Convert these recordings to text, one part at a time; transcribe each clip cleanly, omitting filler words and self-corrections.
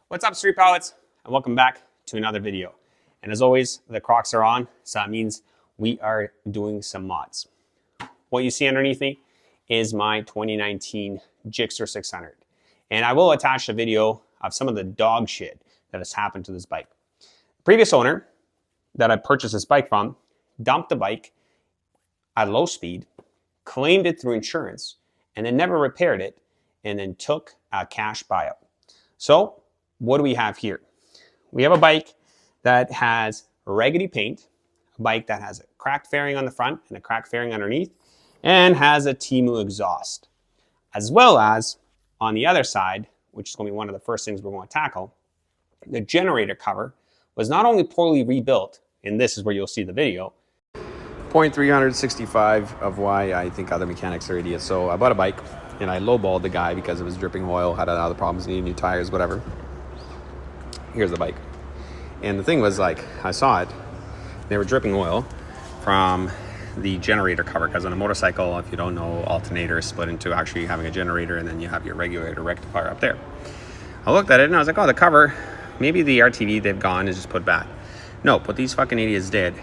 What's up, Street Pilots? And welcome back to another video. And as always, the Crocs are on, so that means we are doing some mods. What you see underneath me is my 2019 GSXR 600. And I will attach a video of some of the dog shit that has happened to this bike. The previous owner that I purchased this bike from dumped the bike at low speed, claimed it through insurance, and then never repaired it, and then took a cash buyout. So what do we have here? We have a bike that has raggedy paint, a bike that has a cracked fairing on the front and a cracked fairing underneath, and has a Temu exhaust. As well as, on the other side, which is going to be one of the first things we're going to tackle, the generator cover was not only poorly rebuilt, and this is where you'll see the video, point 365 of why I think other mechanics are idiots. So I bought a bike and I lowballed the guy because it was dripping oil, had other problems, needed new tires, whatever. Here's the bike. And the thing was, like, I saw it, they were dripping oil from the generator cover, because on a motorcycle, if you don't know, alternator is split into actually having a generator and then you have your regulator rectifier up there. I looked at it and I was like, oh, the cover, maybe the RTV they've gone is just put back. No, what these fucking idiots did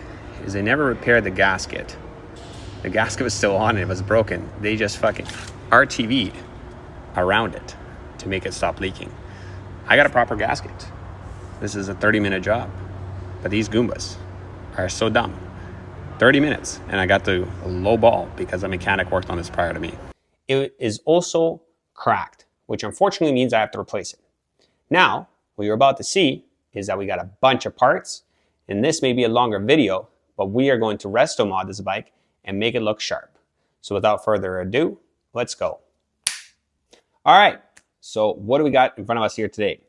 is they never repaired the gasket. The gasket was still on and it was broken. They just fucking RTV'd around it to make it stop leaking. I got a proper gasket. This is a 30-minute job. But these Goombas are so dumb. 30 minutes, and I got to low ball because a mechanic worked on this prior to me. It is also cracked, which unfortunately means I have to replace it. Now, what you're about to see is that we got a bunch of parts, and this may be a longer video, but we are going to Restomod this bike and make it look sharp. So without further ado, let's go. All right, so what do we got in front of us here today?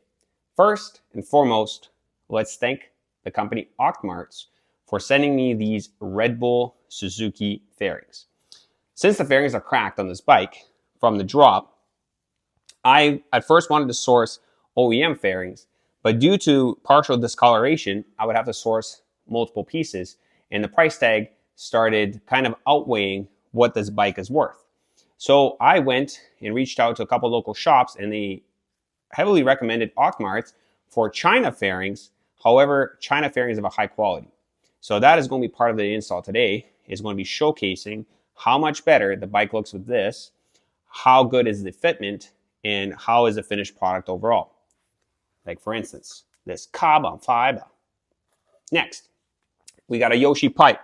First and foremost, let's thank the company Octmarts for sending me these Red Bull Suzuki fairings. Since the fairings are cracked on this bike from the drop, I at first wanted to source OEM fairings, but due to partial discoloration, I would have to source multiple pieces, and the price tag started kind of outweighing what this bike is worth. So I went and reached out to a couple local shops, and they heavily recommended Octmarts for China fairings. However, China fairings of a high quality. So that is going to be part of the install today, is going to be showcasing how much better the bike looks with this, how good is the fitment, and how is the finished product overall. Like for instance, this carbon fiber. Next, we got a Yoshi pipe,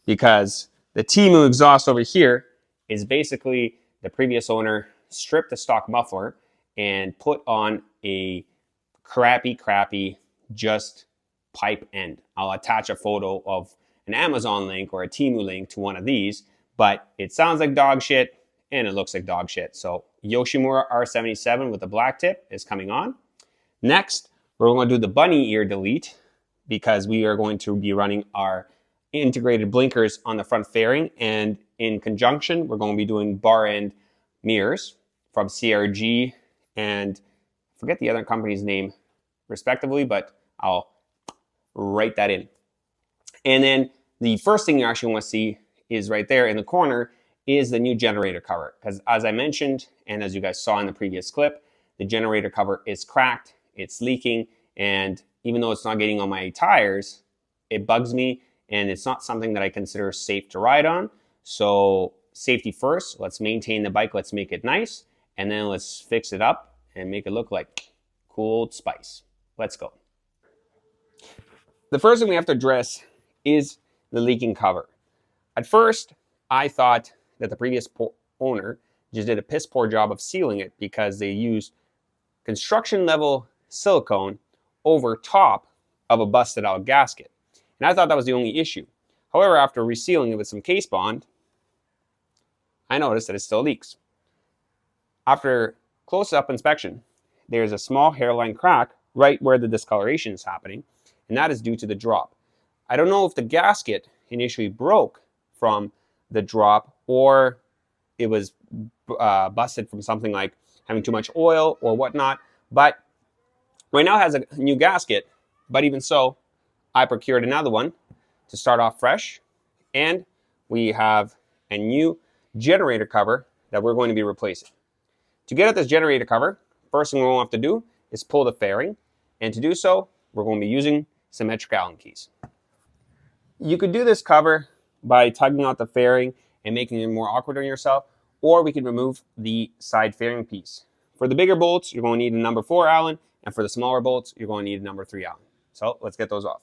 because the Temu exhaust over here is basically the previous owner stripped the stock muffler and put on a crappy just pipe end. I'll attach a photo of an Amazon link or a Temu link to one of these, but it sounds like dog shit and it looks like dog shit. So Yoshimura R77 with the black tip is coming on. Next, we're going to do the bunny ear delete, because we are going to be running our integrated blinkers on the front fairing, and in conjunction, we're going to be doing bar end mirrors from CRG and I forget the other company's name respectively, but I'll write that in. And then the first thing you actually want to see is right there in the corner is the new generator cover. Because as I mentioned, and as you guys saw in the previous clip, the generator cover is cracked, it's leaking, and even though it's not getting on my tires, it bugs me, and it's not something that I consider safe to ride on. So safety first, let's maintain the bike, let's make it nice, and then let's fix it up and make it look like cool Old Spice. Let's go. The first thing we have to address is the leaking cover. At first, I thought that the previous owner just did a piss poor job of sealing it, because they used construction level silicone over top of a busted out gasket. And I thought that was the only issue. However, after resealing it with some case bond, I noticed that it still leaks. After close-up inspection, there's a small hairline crack right where the discoloration is happening, and that is due to the drop. I don't know if the gasket initially broke from the drop, or it was busted from something like having too much oil or whatnot, but right now it has a new gasket. But even so, I procured another one to start off fresh, and we have a new generator cover that we're going to be replacing. To get at this generator cover, first thing we're going to have to do is pull the fairing. And to do so, we're going to be using some metric Allen keys. You could do this cover by tugging out the fairing and making it more awkward on yourself, or we could remove the side fairing piece. For the bigger bolts, you're going to need a number 4 Allen, and for the smaller bolts, you're going to need a number 3 Allen. So let's get those off.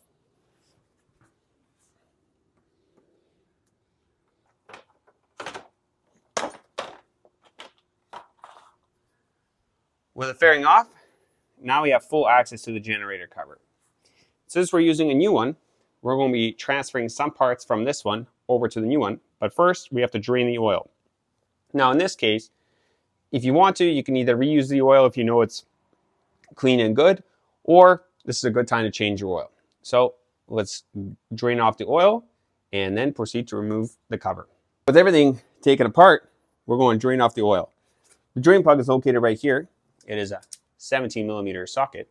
With the fairing off, now we have full access to the generator cover. Since we're using a new one, we're going to be transferring some parts from this one over to the new one, but first we have to drain the oil. Now in this case, if you want to, you can either reuse the oil if you know it's clean and good, or this is a good time to change your oil. So let's drain off the oil and then proceed to remove the cover. With everything taken apart, we're going to drain off the oil. The drain plug is located right here. It is a 17mm socket,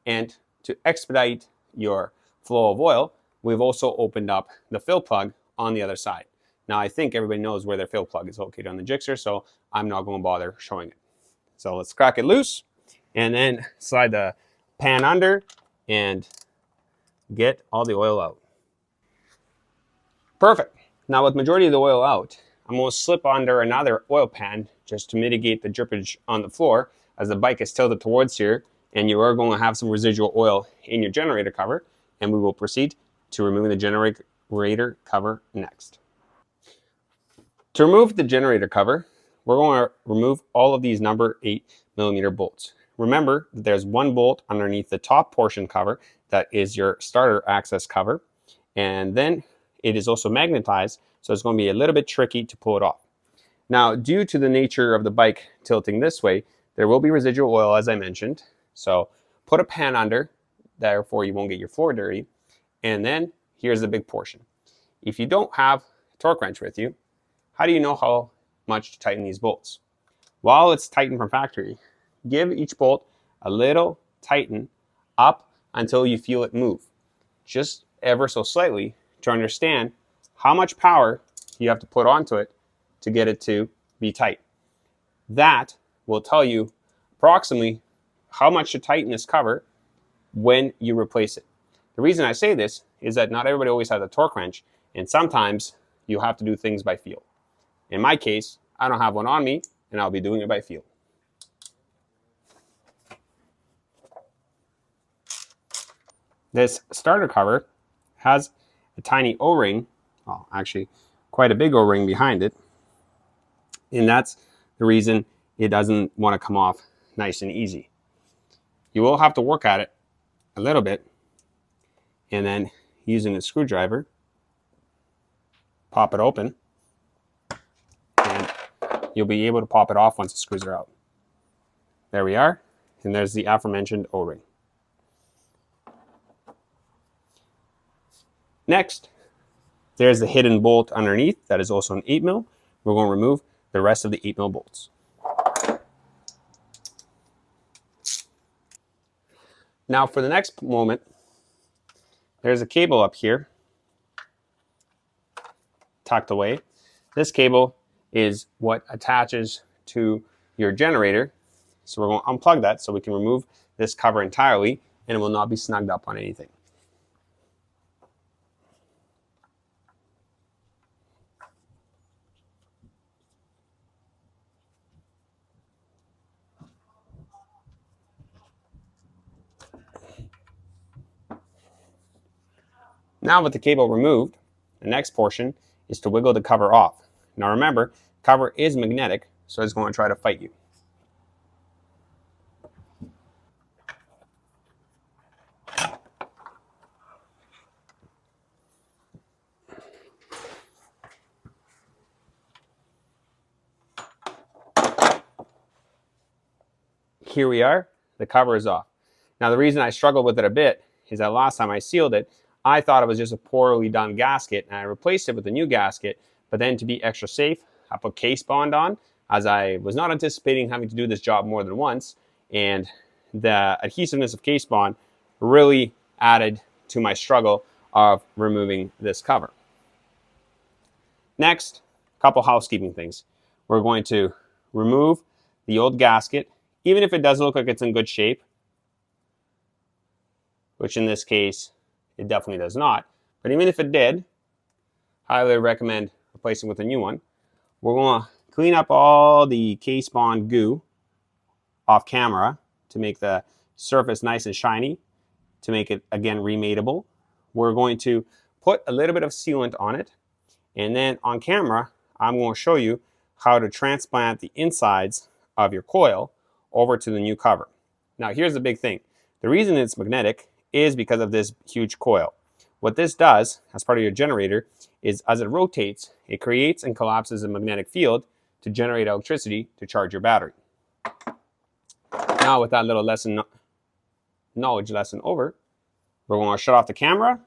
and to expedite your flow of oil, we've also opened up the fill plug on the other side. Now I think everybody knows where their fill plug is located on the Gixxer, so I'm not going to bother showing it. So let's crack it loose and then slide the pan under and get all the oil out. Perfect. Now with majority of the oil out, I'm going to slip under another oil pan just to mitigate the drippage on the floor as the bike is tilted towards here, and you are going to have some residual oil in your generator cover, and we will proceed to removing the generator cover next. To remove the generator cover, we're going to remove all of these number 8mm bolts. Remember that there's one bolt underneath the top portion cover that is your starter access cover, and then it is also magnetized, so it's going to be a little bit tricky to pull it off. Now, due to the nature of the bike tilting this way, there will be residual oil, as I mentioned. So put a pan under, therefore you won't get your floor dirty. And then here's the big portion. If you don't have a torque wrench with you, how do you know how much to tighten these bolts? While it's tightened from factory, give each bolt a little tighten up until you feel it move, just ever so slightly, to understand how much power you have to put onto it to get it to be tight. That will tell you approximately how much to tighten this cover when you replace it. The reason I say this is that not everybody always has a torque wrench, and sometimes you have to do things by feel. In my case, I don't have one on me, and I'll be doing it by feel. This starter cover has a tiny O-ring, well, actually quite a big O-ring behind it, and that's the reason it doesn't want to come off nice and easy. You will have to work at it a little bit, and then using a screwdriver, pop it open, and you'll be able to pop it off once the screws are out. There we are, and there's the aforementioned O-ring. Next, there's the hidden bolt underneath that is also an 8mm. We're going to remove the rest of the 8mm bolts. Now for the next moment, there's a cable up here tucked away. This cable is what attaches to your generator. So we're going to unplug that so we can remove this cover entirely, and it will not be snugged up on anything. Now with the cable removed, the next portion is to wiggle the cover off. Now remember, cover is magnetic, so it's going to try to fight you. Here we are, the cover is off. Now the reason I struggled with it a bit is that last time I sealed it, I thought it was just a poorly done gasket, and I replaced it with a new gasket, but then to be extra safe, I put case bond on, as I was not anticipating having to do this job more than once, and the adhesiveness of case bond really added to my struggle of removing this cover. Next, a couple housekeeping things. We're going to remove the old gasket, even if it doesn't look like it's in good shape. which in this case, it definitely does not. But even if it did, highly recommend replacing with a new one. We're going to clean up all the case bond goo off camera to make the surface nice and shiny, to make it, again, remateable. We're going to put a little bit of sealant on it, and then on camera, I'm going to show you how to transplant the insides of your coil over to the new cover. Now, here's the big thing. The reason it's magnetic is because of this huge coil. What this does, as part of your generator, is as it rotates, it creates and collapses a magnetic field to generate electricity to charge your battery. Now, with that little knowledge lesson over, we're going to shut off the camera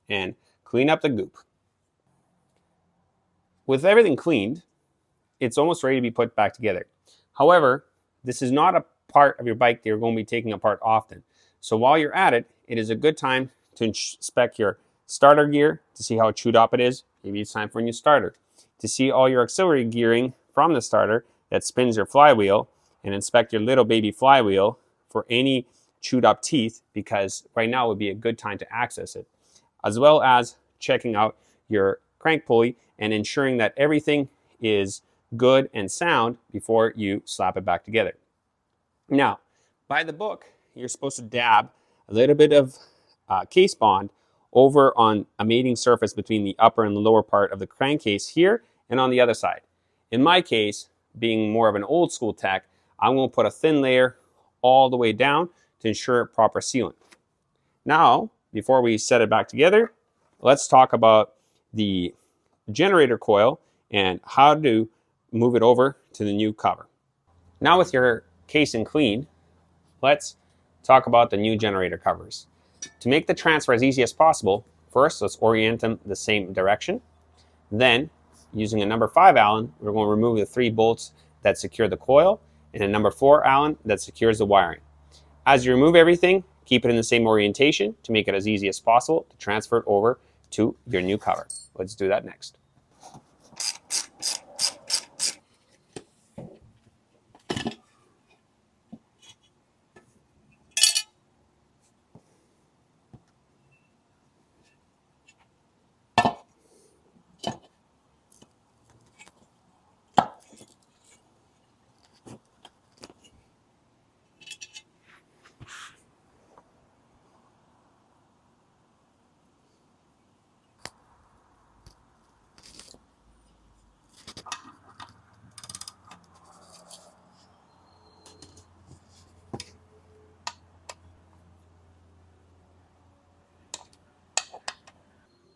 and clean up the goop. With everything cleaned, it's almost ready to be put back together. However, this is not a part of your bike that you're going to be taking apart often. So while you're at it, it is a good time to inspect your starter gear to see how chewed up it is. Maybe it's time for a new starter. To see all your auxiliary gearing from the starter that spins your flywheel, and inspect your little baby flywheel for any chewed up teeth, because right now would be a good time to access it. As well as checking out your crank pulley and ensuring that everything is good and sound before you slap it back together. Now, by the book, you're supposed to dab a little bit of case bond over on a mating surface between the upper and the lower part of the crankcase here and on the other side. In my case, being more of an old school tech, I'm going to put a thin layer all the way down to ensure proper sealant. Now, before we set it back together, let's talk about the generator coil and how to move it over to the new cover. Now with your casing clean, let's talk about the new generator covers. To make the transfer as easy as possible, first let's orient them the same direction. Then, using a number 5 Allen, we're going to remove the 3 bolts that secure the coil and a number 4 Allen that secures the wiring. As you remove everything, keep it in the same orientation to make it as easy as possible to transfer it over to your new cover. Let's do that next.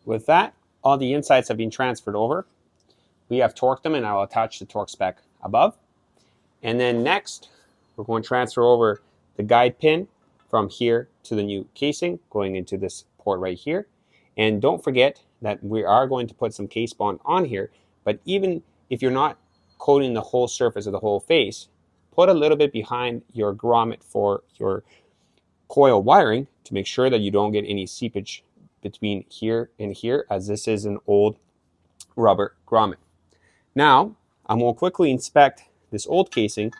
With that, all the insides have been transferred over. We have torqued them, and I will attach the torque spec above. And then next, we're going to transfer over the guide pin from here to the new casing, going into this port right here. And don't forget that we are going to put some case bond on here, but even if you're not coating the whole surface of the whole face, put a little bit behind your grommet for your coil wiring to make sure that you don't get any seepage between here and here, as this is an old rubber grommet. Now, I'm going to quickly inspect this old casing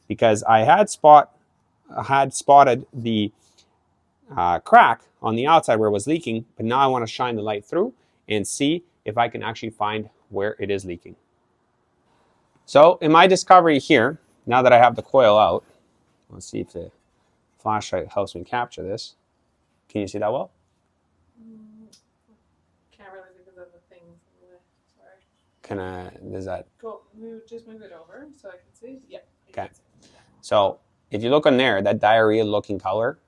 because I had spotted the crack on the outside where it was leaking, but now I want to shine the light through and see if I can actually find where it is leaking. So in my discovery here, now that I have the coil out, let's see if the flashlight helps me capture this. Can you see that well? Can't really because of the things in the way. Sorry. Can I, does that? Cool. Just move it over so I can see. Yeah. Okay. So if you look on there, that diarrhea looking color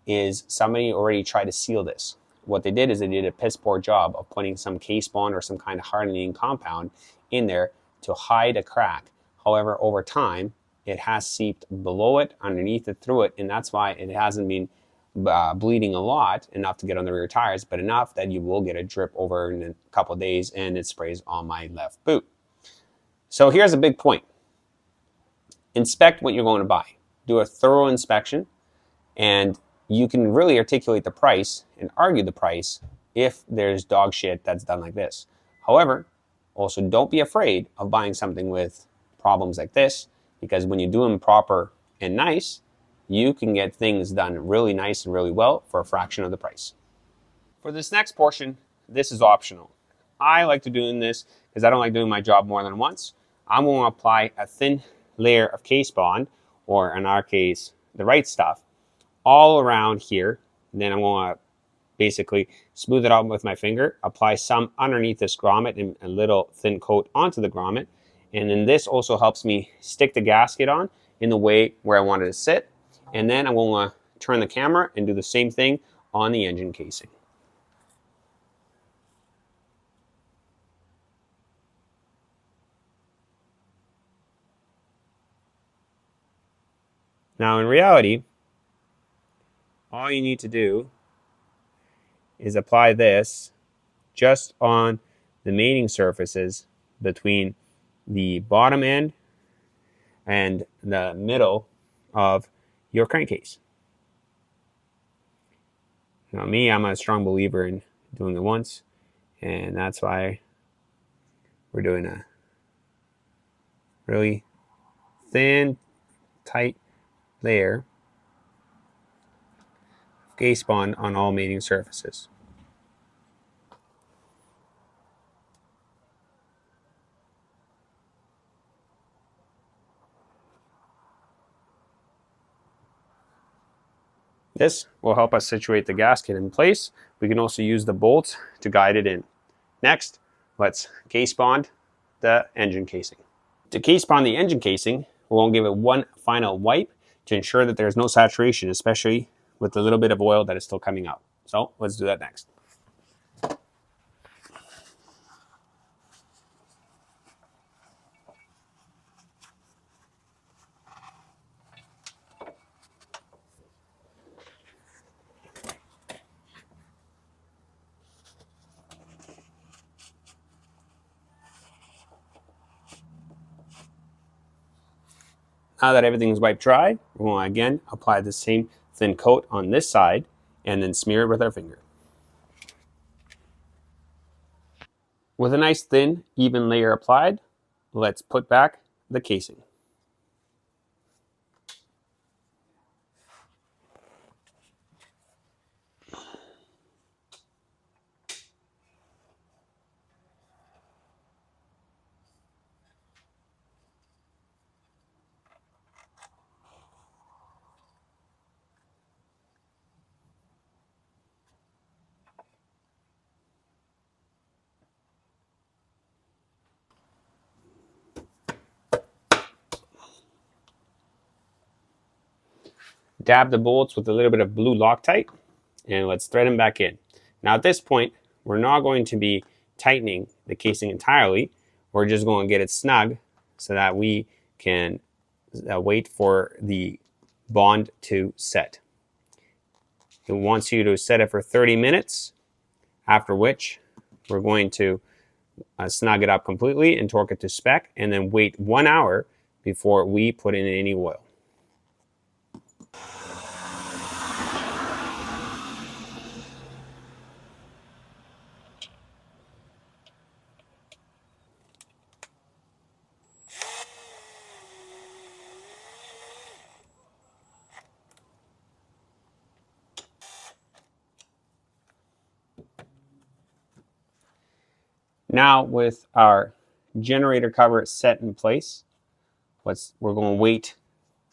is somebody already tried to seal this. What they did is they did a piss poor job of putting some case bond or some kind of hardening compound in there to hide a crack. However, over time, it has seeped below it, underneath it, through it, and that's why it hasn't been bleeding a lot, enough to get on the rear tires, but enough that you will get a drip over in a couple of days and it sprays on my left boot. So here's a big point. Inspect what you're going to buy. Do a thorough inspection, and you can really articulate the price and argue the price if there's dog shit that's done like this. However, also don't be afraid of buying something with problems like this, because when you do them proper and nice, you can get things done really nice and really well for a fraction of the price. For this next portion, this is optional. I like to do this because I don't like doing my job more than once. I'm going to apply a thin layer of case bond, or in our case, the right stuff, all around here. And then I'm going to basically smooth it out with my finger, apply some underneath this grommet and a little thin coat onto the grommet. And then this also helps me stick the gasket on in the way where I want it to sit. And then I'm going to turn the camera and do the same thing on the engine casing. Now in reality, all you need to do is apply this just on the mating surfaces between the bottom end and the middle of your crankcase. Now me, I'm a strong believer in doing it once, and that's why we're doing a really thin, tight layer of case bond on all mating surfaces. This will help us situate the gasket in place. We can also use the bolts to guide it in. Next, let's case bond the engine casing. To case bond the engine casing, we're going to give it one final wipe to ensure that there's no saturation, especially with the little bit of oil that is still coming out. So let's do that next. Now that everything's wiped dry, we're going to again apply the same thin coat on this side and then smear it with our finger. With a nice thin, even layer applied, let's put back the casing. Dab the bolts with a little bit of blue Loctite, and let's thread them back in. Now at this point, we're not going to be tightening the casing entirely. We're just going to get it snug so that we can wait for the bond to set. It wants you to set it for 30 minutes, after which we're going to snug it up completely and torque it to spec, and then wait 1 hour before we put in any oil. Now with our generator cover set in place, we're going to wait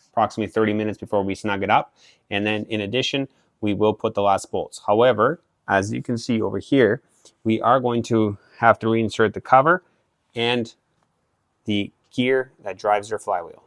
approximately 30 minutes before we snug it up. And then in addition, we will put the last bolts. However, as you can see over here, we are going to have to reinsert the cover and the gear that drives your flywheel.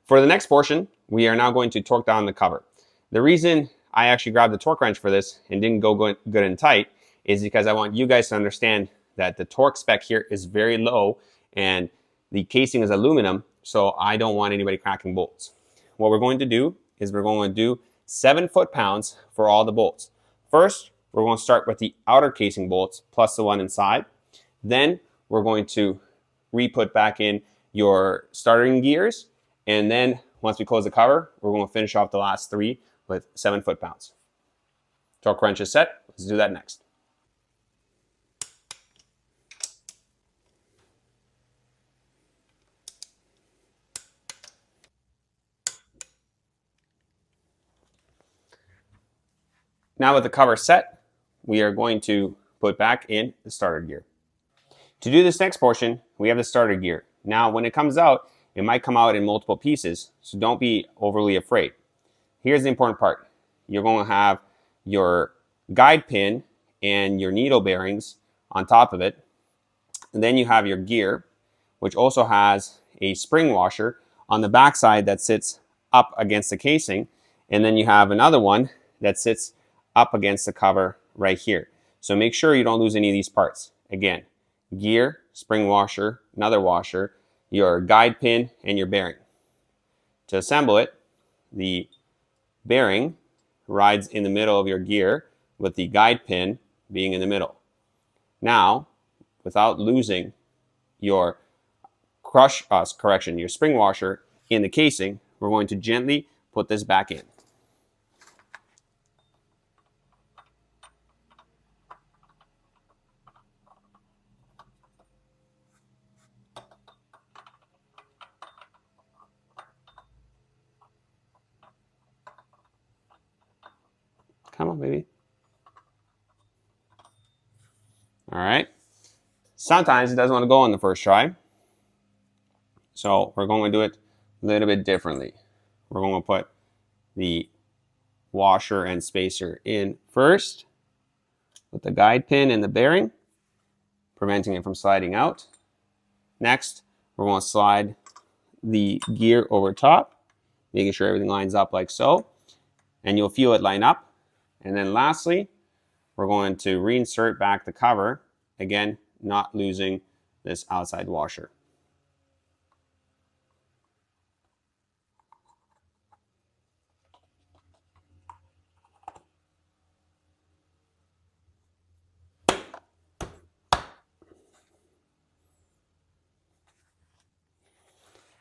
For the next portion, we are now going to torque down the cover. The reason I actually grabbed the torque wrench for this and didn't go good and tight is because I want you guys to understand that the torque spec here is very low and the casing is aluminum, so I don't want anybody cracking bolts. What we're going to do is we're going to do 7 foot-pounds for all the bolts. First, we're going to start with the outer casing bolts plus the one inside. Then we're going to re-put back in your starting gears, and then once we close the cover, we're going to finish off the last 3 with 7 foot-pounds. Torque wrench is set. Let's do that next. Now with the cover set, we are going to put back in the starter gear. To do this next portion, we have the starter gear. Now when it comes out, it might come out in multiple pieces, so don't be overly afraid. Here's the important part. You're going to have your guide pin and your needle bearings on top of it. And then you have your gear, which also has a spring washer on the back side that sits up against the casing. And then you have another one that sits up against the cover right here. So make sure you don't lose any of these parts. Again, gear, spring washer, another washer, your guide pin, and your bearing. To assemble it, the bearing rides in the middle of your gear with the guide pin being in the middle. Now, without losing your your spring washer in the casing, we're going to gently put this back in. Come on, baby. All right. Sometimes it doesn't want to go on the first try. So we're going to do it a little bit differently. We're going to put the washer and spacer in first with the guide pin and the bearing, preventing it from sliding out. Next, we're going to slide the gear over top, making sure everything lines up like so. And you'll feel it line up. And then lastly, we're going to reinsert back the cover, again, not losing this outside washer.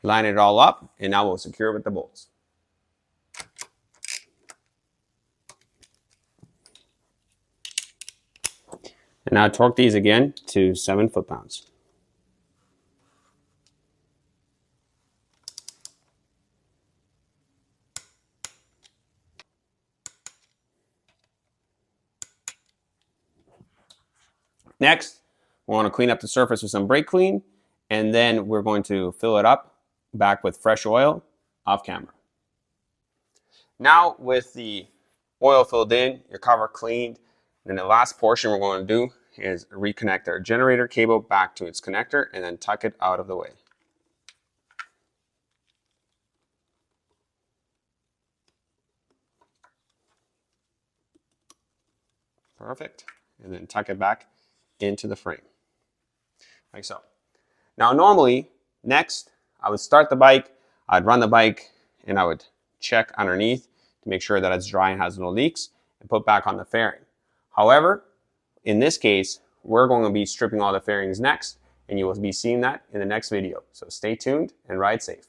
Line it all up, and now we'll secure it with the bolts. And now torque these again to 7 foot-pounds. Next, we want to clean up the surface with some brake clean, and then we're going to fill it up back with fresh oil off camera. Now with the oil filled in, your cover cleaned, then the last portion we're going to do is reconnect our generator cable back to its connector and then tuck it out of the way. Perfect. And then tuck it back into the frame, like so. Now normally, next, I would start the bike, I'd run the bike, and I would check underneath to make sure that it's dry and has no leaks, and put back on the fairing. However, in this case, we're going to be stripping all the fairings next, and you will be seeing that in the next video. So stay tuned and ride safe.